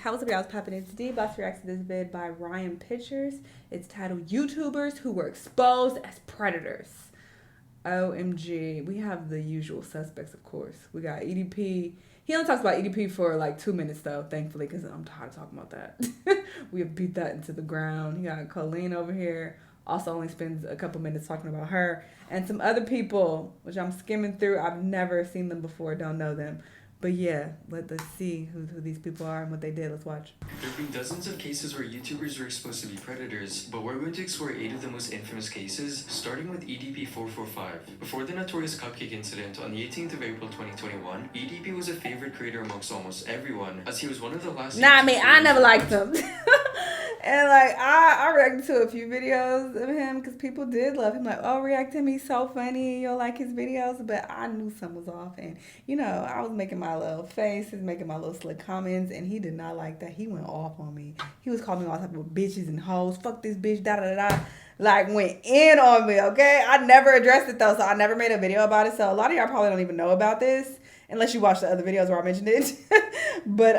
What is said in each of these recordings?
How's up, y'all? It's popping. It's D. Boss reacts to this vid by Ryan Pictures. It's titled YouTubers Who Were Exposed as Predators. OMG. We have the usual suspects, of course. We got EDP. He only talks about EDP for like 2 minutes, though, thankfully, because I'm tired of talking about that. We have beat that into the ground. He got Colleen over here. Also only spends a couple minutes talking about her. And some other people, which I'm skimming through. I've never seen them before, don't know them. But yeah, let's see who these people are and what they did. Let's watch. There have been dozens of cases where YouTubers were exposed to be predators, but we're going to explore 8 of the most infamous cases, starting with EDP445. Before the notorious cupcake incident on the 18th of April 2021, EDP was a favorite creator amongst almost everyone, as he was one of the last... Nah, I mean, I never liked him. And like I reacted to a few videos of him because people did love him. Like, oh, react to him, he's so funny. You'll like his videos. But I knew something was off, and I was making my little faces, making my little slick comments, and he did not like that. He went off on me. He was calling me all type of bitches and hoes. Fuck this bitch. Da da da. Like, went in on me. Okay, I never addressed it though, so I never made a video about it. So a lot of y'all probably don't even know about this unless you watch the other videos where I mentioned it. But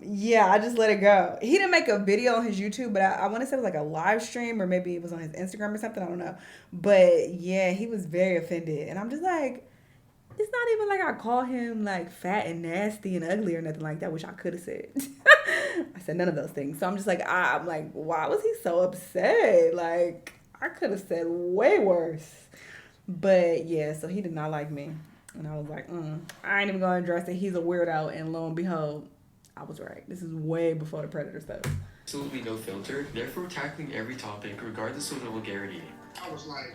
yeah, I just let it go. He didn't make a video on his YouTube, but I want to say it was like a live stream, or maybe it was on his Instagram or something. I don't know. But yeah, he was very offended, and I'm just like, it's not even like I call him like fat and nasty and ugly or nothing like that, which I could have said. I said none of those things. So I'm just like, I'm like, why was he so upset? Like, I could have said way worse. But yeah, so he did not like me. And I was like, I ain't even going to address it. He's a weirdo. And lo and behold, I was right. This is way before the Predator stuff. Absolutely no filter, therefore tackling every topic regardless of the vulgarity. I was like,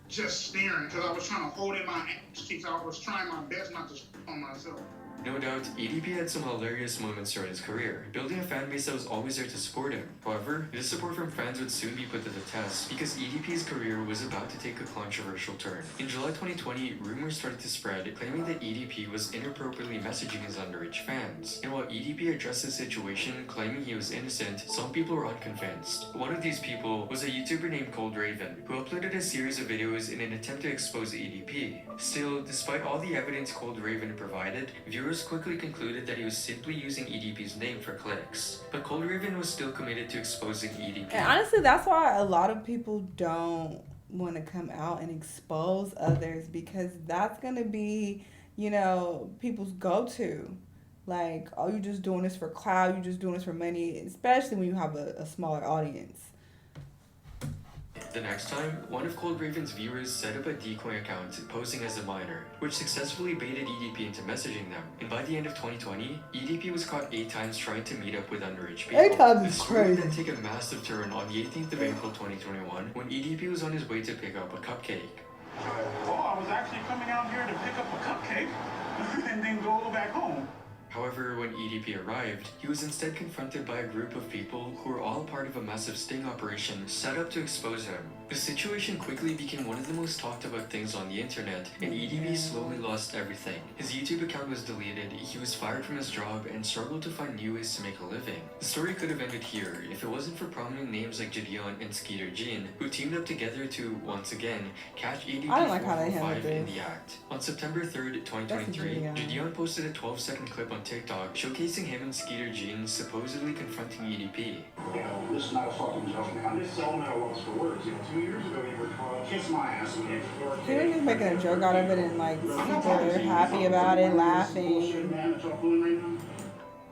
just staring because I was trying to hold in my ass cheeks. I was trying my best not to on myself. No doubt, EDP had some hilarious moments throughout his career, building a fan base that was always there to support him. However, this support from fans would soon be put to the test, because EDP's career was about to take a controversial turn. In July 2020, rumors started to spread, claiming that EDP was inappropriately messaging his underage fans. And while EDP addressed the situation, claiming he was innocent, some people were unconvinced. One of these people was a YouTuber named Cold Raven, who uploaded a series of videos in an attempt to expose EDP. Still, despite all the evidence Cold Raven provided, viewers quickly concluded that he was simply using EDP's name for clicks. But Cold Raven was still committed to exposing EDP. And honestly, that's why a lot of people don't want to come out and expose others, because that's going to be, people's go-to. Like, oh, you're just doing this for clout, you're just doing this for money, especially when you have a smaller audience. The next time, one of Cold Raven's viewers set up a decoy account posing as a minor, which successfully baited EDP into messaging them. And by the end of 2020, EDP was caught 8 times trying to meet up with underage people. 8 times is the story would crazy. then take a massive turn on the 18th of April 2021, when EDP was on his way to pick up a cupcake. Oh, I was actually coming out here to pick up a cupcake and then go back home. However, when EDP arrived, he was instead confronted by a group of people who were all part of a massive sting operation set up to expose him. The situation quickly became one of the most talked about things on the internet, and EDP slowly lost everything. His YouTube account was deleted, he was fired from his job, and struggled to find new ways to make a living. The story could have ended here if it wasn't for prominent names like Gideon and Skeeter Jean, who teamed up together to, once again, catch EDP445 in the act. On September 3rd, 2023, Gideon posted a 12-second clip on TikTok showcasing him and Skeeter Jean supposedly confronting EDP. This is not a fucking joke, man. This is all not a loss for words. 2 years ago, you were caught. Kiss my ass. He was just making a joke out of it and like super happy about it, laughing.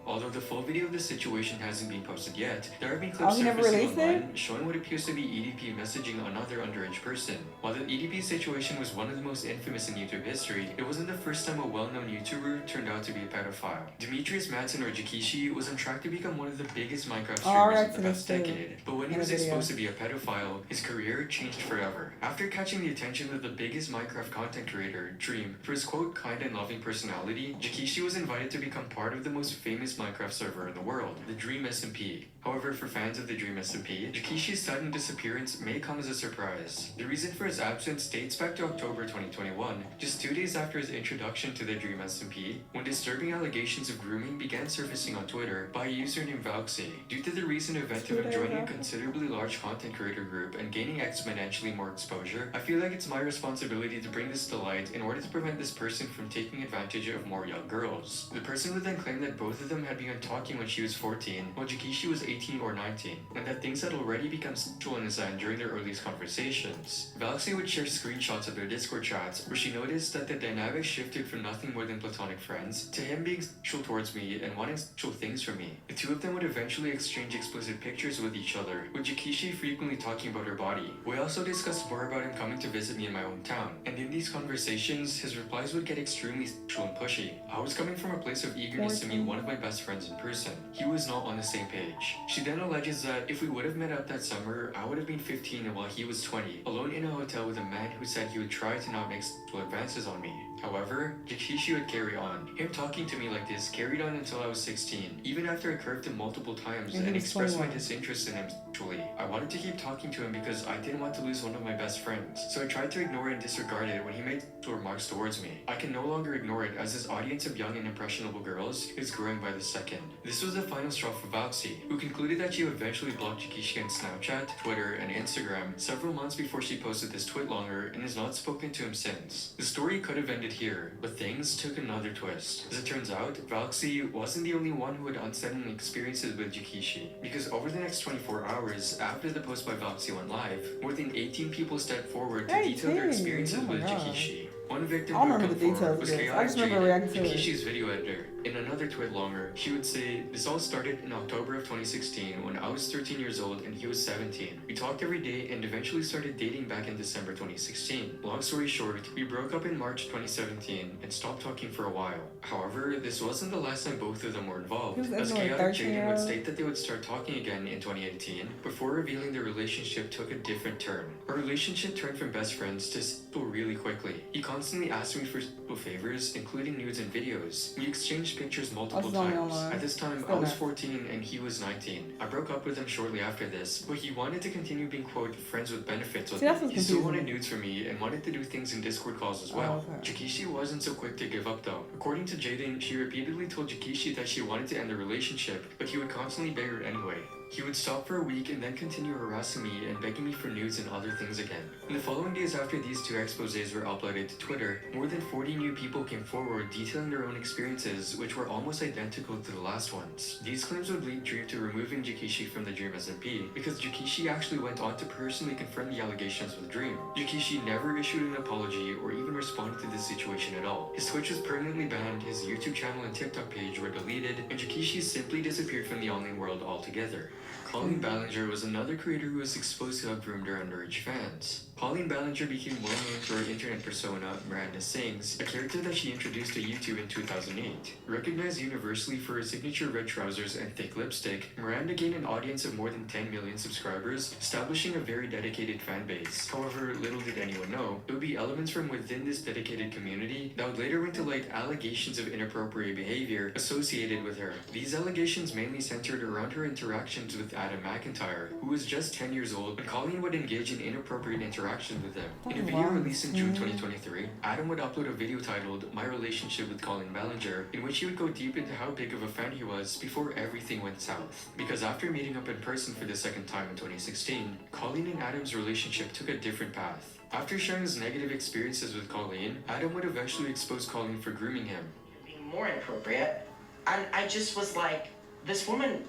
Although the full video of the situation hasn't been posted yet, there have been clips surfacing online showing what appears to be EDP messaging another underage person. While the EDP situation was one of the most infamous in YouTube history, it wasn't the first time a well-known YouTuber turned out to be a pedophile. Demetrius Madsen, or Jikishii, was on track to become one of the biggest Minecraft streamers of the past decade, but when he was exposed to be a pedophile, his career changed forever. After catching the attention of the biggest Minecraft content creator, Dream, for his quote kind and loving personality, Jikishii was invited to become part of the most famous Minecraft server in the world, the Dream SMP. However, for fans of the Dream SMP, Jikishi's sudden disappearance may come as a surprise. The reason for his absence dates back to October 2021, just 2 days after his introduction to the Dream SMP, when disturbing allegations of grooming began surfacing on Twitter by a user named Valxy. Due to the recent event of him joining a considerably large content creator group and gaining exponentially more exposure, I feel like it's my responsibility to bring this to light in order to prevent this person from taking advantage of more young girls. The person would then claim that both of them had had begun talking when she was 14, while Jikishii was 18 or 19, and that things had already become sexual in his end during their earliest conversations. Valerie would share screenshots of their Discord chats where she noticed that the dynamic shifted from nothing more than platonic friends to him being sexual towards me and wanting sexual things from me. The two of them would eventually exchange explicit pictures with each other, with Jikishii frequently talking about her body. We also discussed more about him coming to visit me in my hometown, and in these conversations, his replies would get extremely sexual and pushy. I was coming from a place of eagerness to meet one of my best friends in person. He was not on the same page. She then alleges that if we would have met up that summer, I would have been 15 while he was 20, alone in a hotel with a man who said he would try to not make sexual advances on me. However, Jikishii would carry on. Him talking to me like this carried on until I was 16, even after I curved him multiple times and expressed my disinterest in him sexually. I wanted to keep talking to him because I didn't want to lose one of my best friends, so I tried to ignore and disregard it when he made sexual remarks towards me. I can no longer ignore it as his audience of young and impressionable girls is growing by the second. This was the final straw for Vauxi, who concluded that she would eventually block Jikishii on Snapchat, Twitter, and Instagram several months before she posted this tweet longer and has not spoken to him since. The story could have ended here, but things took another twist. As it turns out, Vauxi wasn't the only one who had unsettling experiences with Jikishii, because over the next 24 hours after the post by Vauxi went live, more than 18 people stepped forward to detail their experiences with Jikishii. One victim who had come forward was Jikishii's video editor. In another tweet longer, she would say, "This all started in October of 2016 when I was 13 years old and he was 17. We talked every day and eventually started dating back in December 2016. Long story short, we broke up in March 2017 and stopped talking for a while. However, this wasn't the last time both of them were involved, as Chaotic Jaden would state that they would start talking again in 2018 before revealing their relationship took a different turn. Our relationship turned from best friends to sexual really quickly. He constantly asked me for sexual favors, including nudes and videos. We exchanged pictures multiple times. At this time, I was 14 and he was 19. I broke up with him shortly after this, but he wanted to continue being, quote, friends with benefits with me. He still wanted nudes from me and wanted to do things in Discord calls as well. Jikishii wasn't so quick to give up though. According to Jaden, she repeatedly told Jikishii that she wanted to end the relationship, but he would constantly beg her anyway. He would stop for a week and then continue harassing me and begging me for nudes and other things again. In the following days after these two exposés were uploaded to Twitter, more than 40 new people came forward detailing their own experiences, which were almost identical to the last ones. These claims would lead Dream to removing Jikishii from the Dream SMP, because Jikishii actually went on to personally confirm the allegations with Dream. Jikishii never issued an apology or even responded to this situation at all. His Twitch was permanently banned, his YouTube channel and TikTok page were deleted, and Jikishii simply disappeared from the online world altogether. Colleen Ballinger was another creator who was exposed to have groomed her underage fans. Colleen Ballinger became well known for her internet persona, Miranda Sings, a character that she introduced to YouTube in 2008. Recognized universally for her signature red trousers and thick lipstick, Miranda gained an audience of more than 10 million subscribers, establishing a very dedicated fan base. However, little did anyone know, it would be elements from within this dedicated community that would later bring to light allegations of inappropriate behavior associated with her. These allegations mainly centered around her interactions with Adam McIntyre, who was just 10 years old when Colleen would engage in inappropriate interactions with him. In a video released in June 2023, Adam would upload a video titled My Relationship with Colleen Ballinger, in which he would go deep into how big of a fan he was before everything went south. Because after meeting up in person for the second time in 2016, Colleen and Adam's relationship took a different path. After sharing his negative experiences with Colleen, Adam would eventually expose Colleen for grooming him. Being more inappropriate, and I just was like, this woman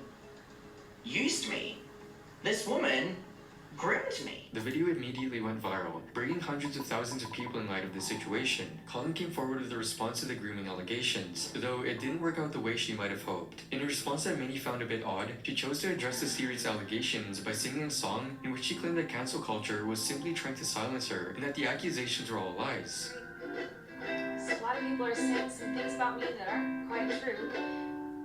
used me. This woman groomed me. The video immediately went viral, bringing hundreds of thousands of people in light of the situation. Colleen came forward with a response to the grooming allegations, though it didn't work out the way she might have hoped. In a response that many found a bit odd, she chose to address the serious allegations by singing a song in which she claimed that cancel culture was simply trying to silence her and that the accusations were all lies. So a lot of people are saying some things about me that aren't quite true.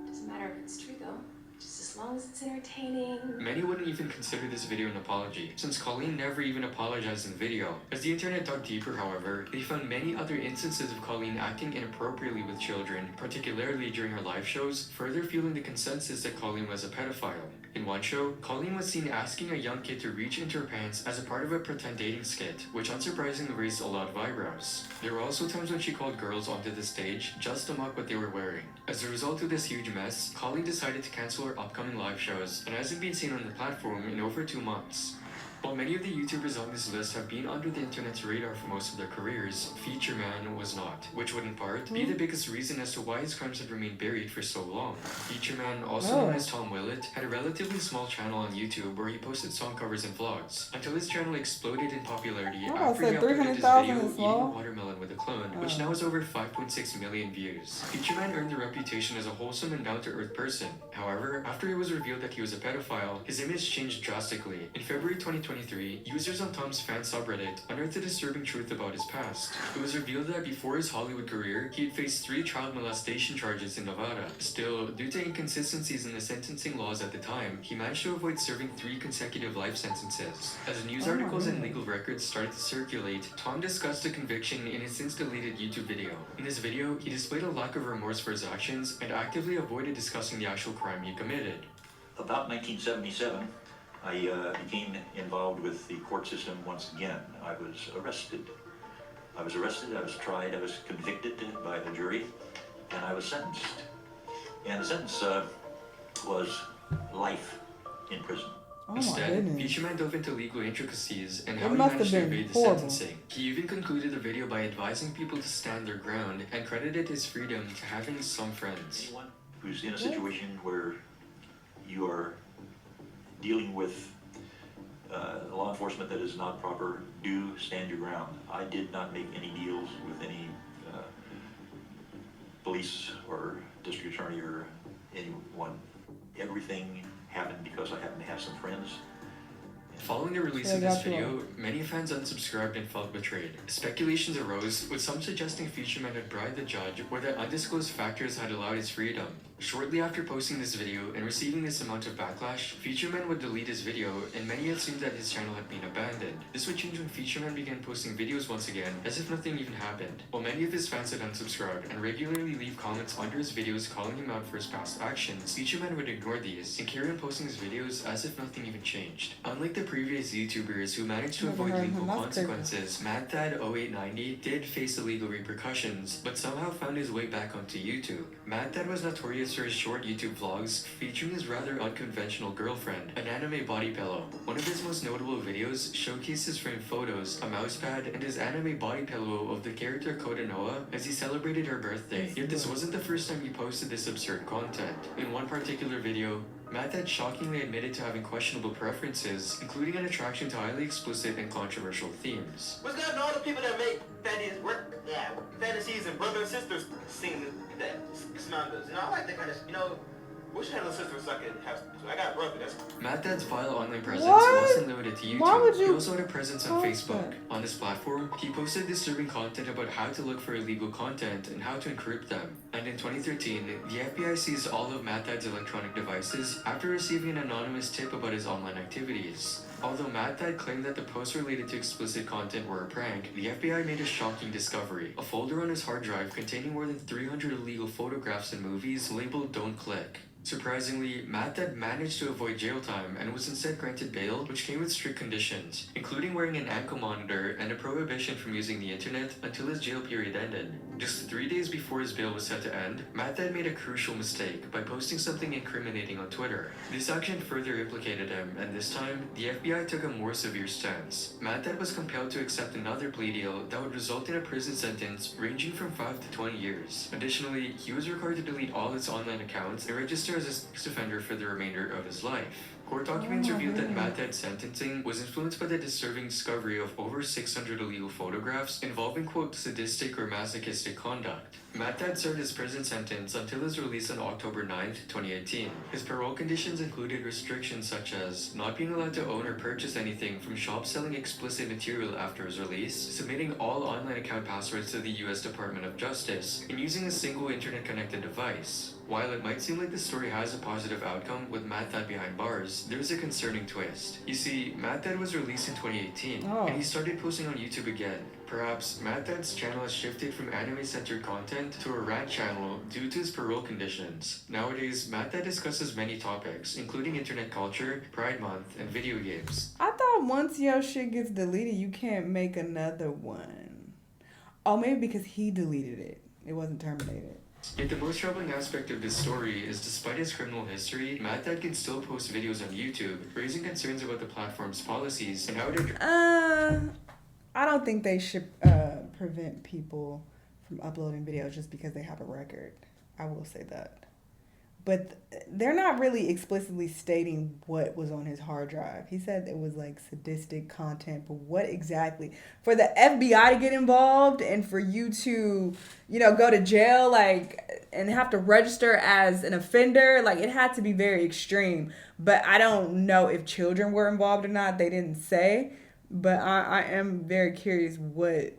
Doesn't matter if it's true though. Just as long as it's entertaining. Many wouldn't even consider this video an apology, since Colleen never even apologized in the video. As the internet dug deeper, however, they found many other instances of Colleen acting inappropriately with children, particularly during her live shows, further fueling the consensus that Colleen was a pedophile. In one show, Colleen was seen asking a young kid to reach into her pants as a part of a pretend dating skit, which unsurprisingly raised a lot of eyebrows. There were also times when she called girls onto the stage just to mock what they were wearing. As a result of this huge mess, Colleen decided to cancel her upcoming live shows and hasn't been seen on the platform in over 2 months. While many of the YouTubers on this list have been under the internet's radar for most of their careers, Featureman was not, which would in part be the biggest reason as to why his crimes had remained buried for so long. Featureman, also known as Tom Willett, had a relatively small channel on YouTube where he posted song covers and vlogs, until his channel exploded in popularity after he uploaded his video Eating a Watermelon with a Clone, which now has over 5.6 million views. Featureman earned a reputation as a wholesome and down-to-earth person. However, after it was revealed that he was a pedophile, his image changed drastically. In February 2023, users on Tom's fan subreddit unearthed a disturbing truth about his past. It was revealed that before his Hollywood career, he had faced 3 child molestation charges in Nevada. Still, due to inconsistencies in the sentencing laws at the time, he managed to avoid serving 3 consecutive life sentences. As news articles and legal records started to circulate, Tom discussed the conviction in his since deleted YouTube video. In this video, he displayed a lack of remorse for his actions and actively avoided discussing the actual crime he committed. About 1977, I became involved with the court system once again. I was arrested, I was tried, I was convicted by the jury, and I was sentenced. And the sentence was life in prison. Instead, Featureman dove into legal intricacies and how he managed to evade the sentencing. He even concluded the video by advising people to stand their ground and credited his freedom to having some friends. Anyone who's in a situation where you are dealing with law enforcement that is not proper, do stand your ground. I did not make any deals with any police or district attorney or anyone. Everything happened because I happened to have some friends. Following the release of this video, many fans unsubscribed and felt betrayed. Speculations arose, with some suggesting Featureman had bribed the judge or that undisclosed factors had allowed his freedom. Shortly after posting this video and receiving this amount of backlash, Featureman would delete his video, and many assumed that his channel had been abandoned. This would change when Featureman began posting videos once again, as if nothing even happened. While many of his fans had unsubscribed and regularly leave comments under his videos calling him out for his past actions, Featureman would ignore these and carry on posting his videos as if nothing even changed. Unlike the previous YouTubers who managed to avoid legal consequences, MadThad0890 did face illegal repercussions, but somehow found his way back onto YouTube. MadThad was notorious for his short YouTube vlogs featuring his rather unconventional girlfriend, an anime body pillow. One of his most notable videos showcases framed photos, a mousepad, and his anime body pillow of the character Kodanoa as he celebrated her birthday. Yet this wasn't the first time he posted this absurd content. In one particular video, MadThad shockingly admitted to having questionable preferences, including an attraction to highly explicit and controversial themes. What's good to all the people that make fantasies and brother and sisters sing that smangas? You know, I like that kind of, wish I had a sister so I could have, I got a brother, that's... MadThad's vile online presence wasn't limited to YouTube. He also had a presence on Facebook. On this platform, he posted disturbing content about how to look for illegal content and how to encrypt them. And in 2013, the FBI seized all of MadThad's electronic devices after receiving an anonymous tip about his online activities. Although MadThad claimed that the posts related to explicit content were a prank, the FBI made a shocking discovery: a folder on his hard drive containing more than 300 illegal photographs and movies labeled "Don't Click." Surprisingly, MadThad managed to avoid jail time and was instead granted bail, which came with strict conditions, including wearing an ankle monitor and a prohibition from using the internet until his jail period ended. Just 3 days before his bail was set to end, MadThad made a crucial mistake by posting something incriminating on Twitter. This action further implicated him, and this time, the FBI took a more severe stance. MadThad was compelled to accept another plea deal that would result in a prison sentence ranging from 5 to 20 years. Additionally, he was required to delete all his online accounts and register as a sex offender for the remainder of his life. Court documents revealed that MadThad's sentencing was influenced by the disturbing discovery of over 600 illegal photographs involving, quote, sadistic or masochistic conduct. MadThad served his prison sentence until his release on October 9, 2018. His parole conditions included restrictions such as not being allowed to own or purchase anything from shops selling explicit material after his release, submitting all online account passwords to the US Department of Justice, and using a single internet-connected device. While it might seem like the story has a positive outcome with MadThad behind bars, there's a concerning twist. You see, MadThad was released in 2018, and he started posting on YouTube again. Perhaps MadThad's channel has shifted from anime-centered content to a rant channel due to his parole conditions. Nowadays, MadThad discusses many topics, including internet culture, Pride Month, and video games. I thought once your shit gets deleted, you can't make another one. Oh, maybe because he deleted it. It wasn't terminated. Yet the most troubling aspect of this story is despite his criminal history, Mad Dad can still post videos on YouTube, raising concerns about the platform's policies and how it I don't think they should prevent people from uploading videos just because they have a record. I will say that. But they're not really explicitly stating what was on his hard drive. He said it was like sadistic content, but what exactly? For the FBI to get involved and for you to, go to jail, and have to register as an offender, it had to be very extreme. But I don't know if children were involved or not. They didn't say. But I am very curious what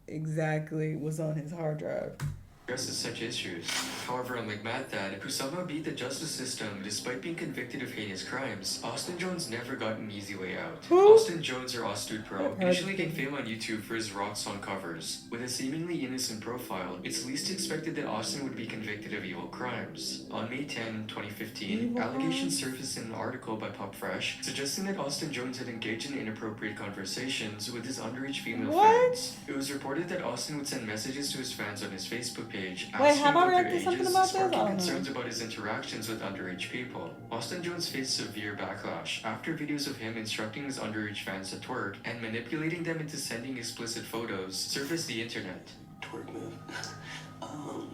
exactly was on his hard drive. addresses such issues. However, unlike Mad Dad, who somehow beat the justice system despite being convicted of heinous crimes, Austin Jones never got an easy way out. Austin Jones, or Austud Pro, initially gained fame on YouTube for his rock song covers. With a seemingly innocent profile, it's least expected that Austin would be convicted of evil crimes. On May 10, 2015, allegations surfaced in an article by Pop Fresh suggesting that Austin Jones had engaged in inappropriate conversations with his underage female fans. It was reported that Austin would send messages to his fans on his Facebook page asking about their ages, sparking concerns about his interactions with underage people. Austin Jones faced severe backlash after videos of him instructing his underage fans to twerk and manipulating them into sending explicit photos surfaced the internet. Twerk move.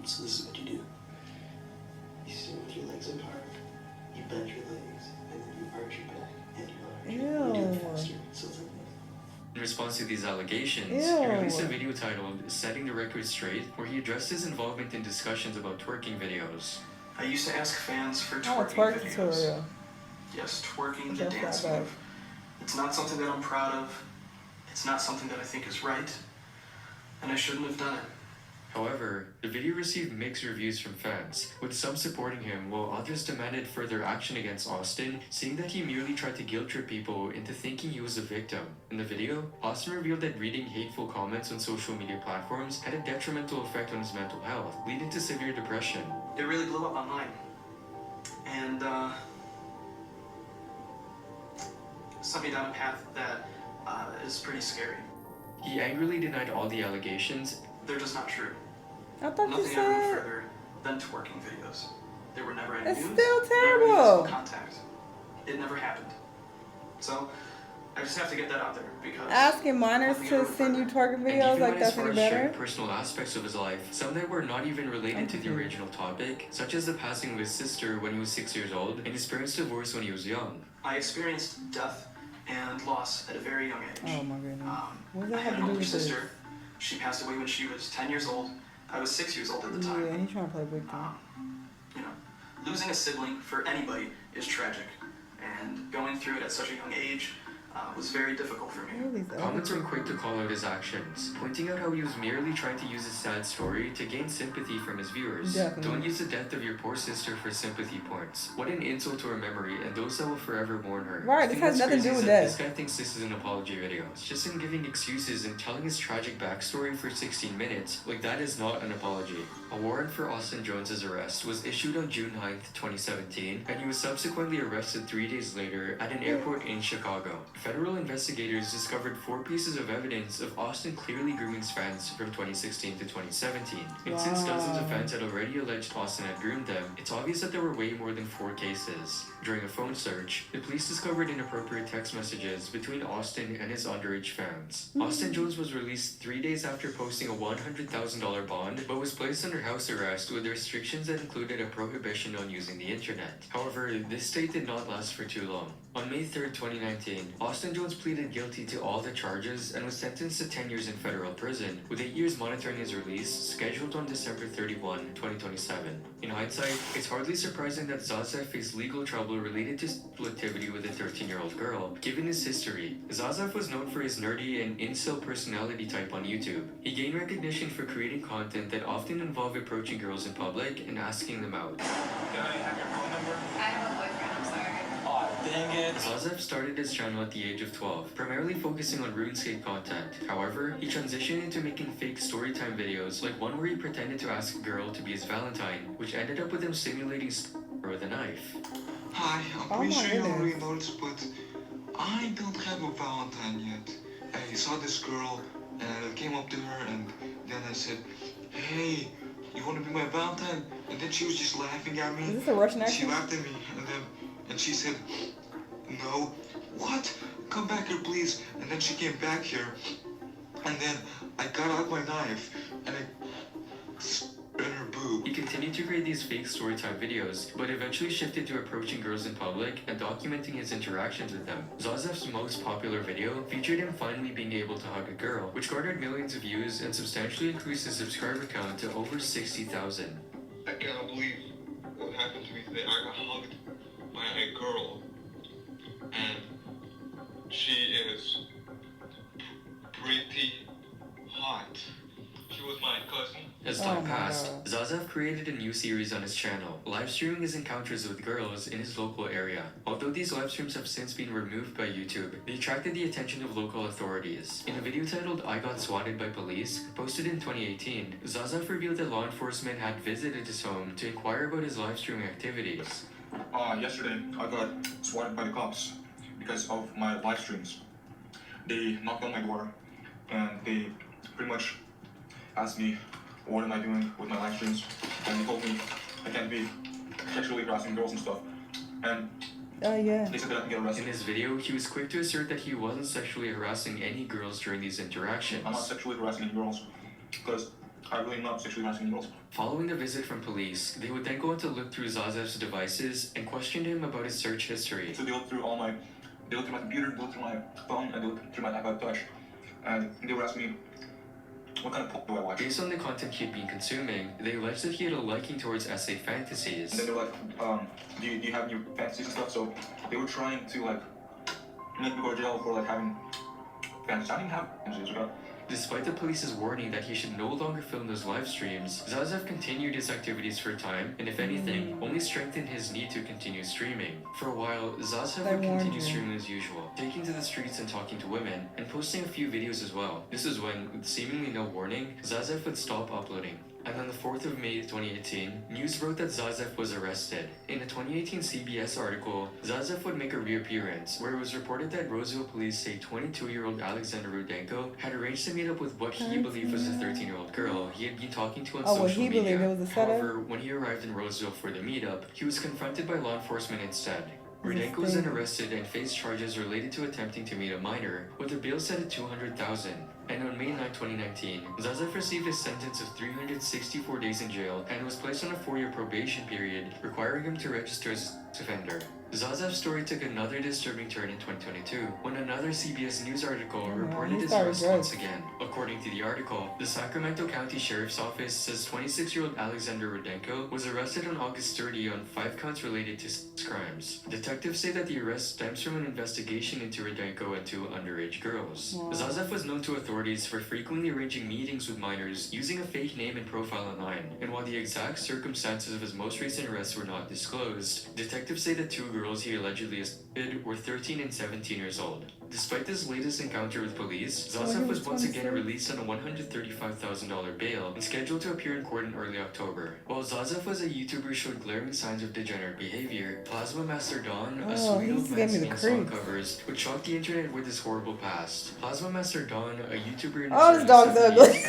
So this is what you do. You sit with your legs apart, you bend your legs, and then you arch your back, and you do it faster. So it's like this. In response to these allegations, he released a video titled Setting the Record Straight, where he addressed his involvement in discussions about twerking videos. I used to ask fans for twerking videos. Tutorial. Yes, twerking the dance move. It's not something that I'm proud of. It's not something that I think is right. And I shouldn't have done it. However, the video received mixed reviews from fans, with some supporting him while others demanded further action against Austin, saying that he merely tried to guilt-trip people into thinking he was a victim. In the video, Austin revealed that reading hateful comments on social media platforms had a detrimental effect on his mental health, leading to severe depression. It really blew up online. And, sent me down a path that is pretty scary. He angrily denied all the allegations. They're just not true. I thought Nothing you ever went said further than twerking videos. There were never any it's news, still never terrible. any contact. It never happened. So I just have to get that out there because asking minors to send you twerking videos like that's any better. Personal aspects of his life, some that were not even related to the original topic, such as the passing of his sister when he was 6 years old and his parents' divorce when he was young. I experienced death and loss at a very young age. Oh my goodness. What does I that had have an to do older with sister. this? She passed away when she was 10 years old. I was 6 years old at the time. Yeah, he's trying to play big time. Losing a sibling for anybody is tragic, and going through it at such a young age was very difficult for me. Comments were quick to call out his actions, pointing out how he was merely trying to use his sad story to gain sympathy from his viewers. Definitely. Don't use the death of your poor sister for sympathy points. What an insult to her memory and those that will forever mourn her. Right, this has nothing to do with that. This guy thinks this is an apology video. It's just him giving excuses and telling his tragic backstory for 16 minutes. Like, that is not an apology. A warrant for Austin Jones' arrest was issued on June 9th, 2017, and he was subsequently arrested 3 days later at an airport in Chicago. Federal investigators discovered 4 pieces of evidence of Austin clearly grooming his fans from 2016 to 2017. And since dozens of fans had already alleged Austin had groomed them, it's obvious that there were way more than 4 cases. During a phone search, the police discovered inappropriate text messages between Austin and his underage fans. Austin Jones was released 3 days after posting a $100,000 bond, but was placed under house arrest with restrictions that included a prohibition on using the internet. However, this state did not last for too long. On May 3rd, 2019, Austin Jones pleaded guilty to all the charges and was sentenced to 10 years in federal prison, with 8 years monitoring his release, scheduled on December 31, 2027. In hindsight, it's hardly surprising that Zaza faced legal trouble related to his activity with a 13-year-old girl, given his history. Zaza was known for his nerdy and incel personality type on YouTube. He gained recognition for creating content that often involved approaching girls in public and asking them out. Can I have your phone number? I have a boyfriend, I'm sorry. Dang it. Zaza started his channel at the age of 12, primarily focusing on RuneScape content. However, he transitioned into making fake storytime videos, like one where he pretended to ask a girl to be his Valentine, which ended up with him simulating her with a knife. Hi, I'm pretty sure you already noticed, but I don't have a Valentine yet. I saw this girl and I came up to her and then I said, hey, you want to be my Valentine? And then she was just laughing at me. Is this a Russian She accent? laughed at me, and she said, no. What? Come back here, please. And then she came back here, and then I got out my knife, and I stabbed her boob. He continued to create these fake storytime videos, but eventually shifted to approaching girls in public and documenting his interactions with them. Zazaf's most popular video featured him finally being able to hug a girl, which garnered millions of views and substantially increased his subscriber count to over 60,000. I cannot believe what happened to me today. I got hugged by a girl, and she is pretty hot. She was my cousin. As time passed, Zaza created a new series on his channel, live streaming his encounters with girls in his local area. Although these live streams have since been removed by YouTube, they attracted the attention of local authorities. In a video titled I Got Swatted by Police, posted in 2018, Zaza revealed that law enforcement had visited his home to inquire about his live streaming activities. Yesterday, I got swatted by the cops because of my live streams. They knocked on my door, and they pretty much asked me what am I doing with my live streams, and they told me I can't be sexually harassing girls and stuff, and they said that I can get arrested. In his video, he was quick to assert that he wasn't sexually harassing any girls during these interactions. I'm not sexually harassing any girls, because I really am not sexually harassing any girls. Following the visit from police, they would then go on to look through Zazaf's devices and questioned him about his search history. So they looked through my computer, they looked through my phone, and they looked through my iPod Touch, and they were asking me, what kind of porn do I watch? Based on the content he had been consuming, they alleged that he had a liking towards essay fantasies. And then they were like, do you have any fantasies and stuff? So they were trying to like make me go to jail for like having fantasies. I didn't have fantasies, okay? Despite the police's warning that he should no longer film those live streams, Zaza continued his activities for a time, and if anything, only strengthened his need to continue streaming. For a while, Zaza would continue streaming as usual, taking to the streets and talking to women, and posting a few videos as well. This is when, with seemingly no warning, Zaza would stop uploading. And on the 4th of May 2018, news wrote that Zazef was arrested. In a 2018 CBS article, Zazef would make a reappearance, where it was reported that Roseville police say 22-year-old Alexander Rudenko had arranged to meet up with what he believed was a 13-year-old girl he had been talking to on social media. However, when he arrived in Roseville for the meetup, he was confronted by law enforcement instead. Rudenko was then arrested and faced charges related to attempting to meet a minor, with a bail set at $200,000. And on May 9, 2019, Zazef received a sentence of 364 days in jail and was placed on a 4-year probation period, requiring him to register as an offender. Zazef's story took another disturbing turn in 2022, when another CBS News article reported his arrest once again. According to the article, the Sacramento County Sheriff's Office says 26-year-old Alexander Rudenko was arrested on August 30 on 5 counts related to 6 crimes. Detectives say that the arrest stems from an investigation into Rudenko and 2 underage girls. Zazef was known to authorities for frequently arranging meetings with minors using a fake name and profile online, and while the exact circumstances of his most recent arrest were not disclosed, detectives say that 2 girls he allegedly assaulted were 13 and 17 years old. Despite this latest encounter with police, Zazef was once again released on a $135,000 bail and scheduled to appear in court in early October. While Zazef was a YouTuber showed glaring signs of degenerate behavior, Plasma Master Dawn, a sweet old man singing song covers, would shock the internet with his horrible past. Plasma Master Dawn, a YouTuber in his this dog's ugly.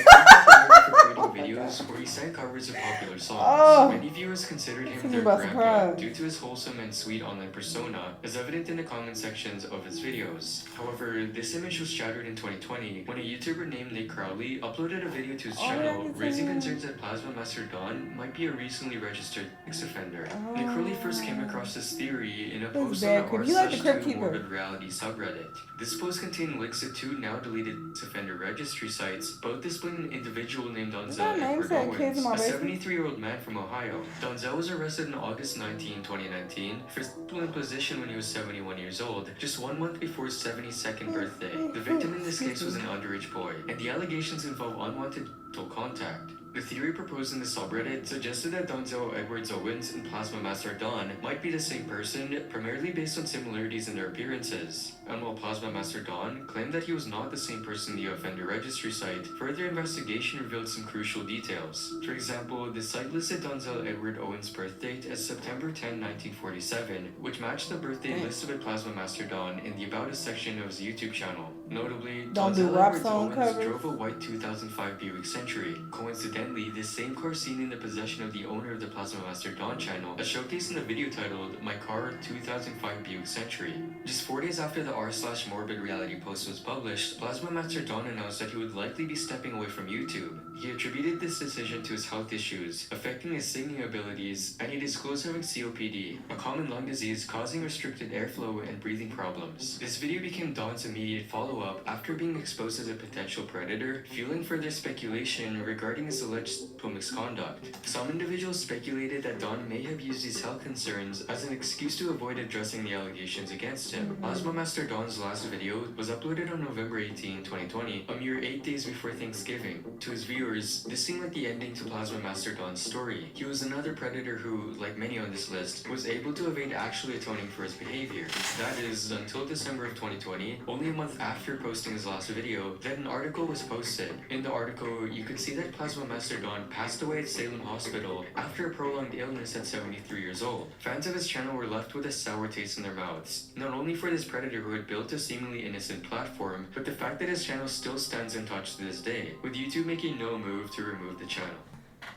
videos where he sang covers of popular songs. Many viewers considered him their grandpa due to his wholesome and sweet online persona, as evident in the comment sections of his videos. However, this image was shattered in 2020 when a YouTuber named Nick Crowley uploaded a video to his channel raising concerns that Plasma Master Dawn might be a recently registered sex offender. Nick Crowley first came across this theory in a post on the r/2morbid reality subreddit. This post contained links to 2 now deleted sex offender registry sites, both displaying an individual named Donzel Edward Owens, a 73-year-old man from Ohio. Donzel was arrested on August 19, 2019 for sexual imposition when he was 71 years old, just 1 month before his 72nd birthday. The victim in this case was an underage boy, and the allegations involve unwanted sexual contact. The theory proposed in the subreddit suggested that Donzel Edwards Owens and Plasma Master Dawn might be the same person, primarily based on similarities in their appearances. And while Plasma Master Dawn claimed that he was not the same person in the offender registry site, further investigation revealed some crucial details. For example, the site listed Donzel Edward Owens' birth date as September 10, 1947, which matched the birthday listed by Plasma Master Dawn in the About Us section of his YouTube channel. Notably, Donzel Edwards Owens drove a white 2005 Buick Century. Coincidentally, Coincidentally, this same car seen in the possession of the owner of the Plasma Master Don channel, as showcased in the video titled My Car 2005 Buick Century. Just 4 days after the r/morbid reality post was published, Plasma Master Don announced that he would likely be stepping away from YouTube. He attributed this decision to his health issues, affecting his singing abilities, and he disclosed having COPD, a common lung disease causing restricted airflow and breathing problems. This video became Don's immediate follow-up after being exposed as a potential predator, fueling further speculation regarding his alleged sexual misconduct. Some individuals speculated that Don may have used his health concerns as an excuse to avoid addressing the allegations against him. Plasma Master Don's last video was uploaded on November 18, 2020, a mere 8 days before Thanksgiving. To his viewers, this seemed like the ending to Plasma Master Don's story. He was another predator who, like many on this list, was able to evade actually atoning for his behavior. That is, until December of 2020, only a month after posting his last video, that an article was posted. In the article, you could see that Plasma Master Don passed away at Salem Hospital after a prolonged illness at 73 years old. Fans of his channel were left with a sour taste in their mouths, not only for this predator who had built a seemingly innocent platform, but the fact that his channel still stands untouched to this day, with YouTube making no move to remove the channel.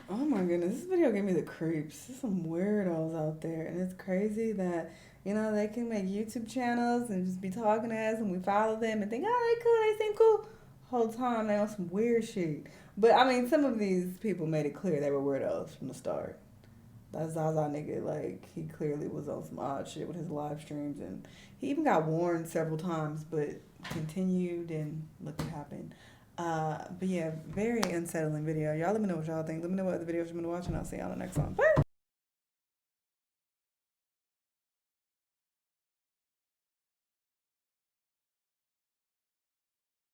Oh my goodness, this video gave me the creeps. There's some weirdos out there, and it's crazy that, you know, they can make YouTube channels and just be talking to us and we follow them and think, oh, they cool, they seem cool. Whole time they on some weird shit. But I mean, some of these people made it clear they were weirdos from the start. That Zaza nigga, like, he clearly was on some odd shit with his live streams, and he even got warned several times, but continued, and look what happened. But yeah, very unsettling video. Y'all let me know what y'all think. Let me know what other videos you've been watching. I'll see y'all on the next one. Bye!